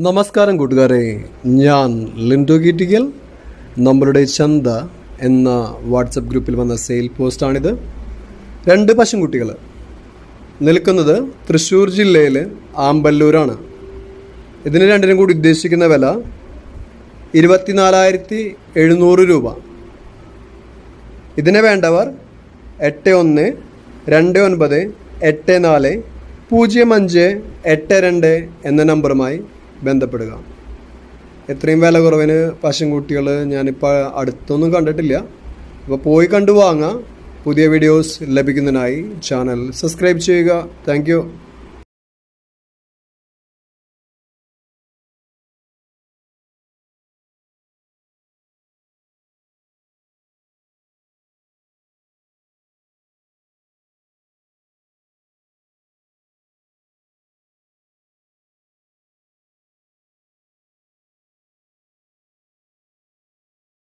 നമസ്കാരം കൂട്ടുകാരെ, ഞാൻ ലിൻഡോ ഗീറ്റിക്കൽ. നമ്മളുടെ ചന്ത എന്ന വാട്സപ്പ് ഗ്രൂപ്പിൽ വന്ന സെയിൽ പോസ്റ്റാണിത്. 2 പശുക്കുട്ടികൾ നിൽക്കുന്നത് തൃശ്ശൂർ ജില്ലയിൽ ആമ്പല്ലൂരാണ്. ഇതിന് രണ്ടിനും കൂടി ഉദ്ദേശിക്കുന്ന വില 24,700 രൂപ. ഇതിനെ വേണ്ടവർ 8129840582 എന്ന നമ്പറുമായി ബന്ധപ്പെടുക. എത്രയും വില കുറവിന് പശുക്കുട്ടികൾ ഞാനിപ്പോൾ അടുത്തൊന്നും കണ്ടിട്ടില്ല. അപ്പോൾ പോയി കണ്ടു വാങ്ങാം. പുതിയ വീഡിയോസ് ലഭിക്കുന്നതിനായി ചാനൽ സബ്സ്ക്രൈബ് ചെയ്യുക. താങ്ക്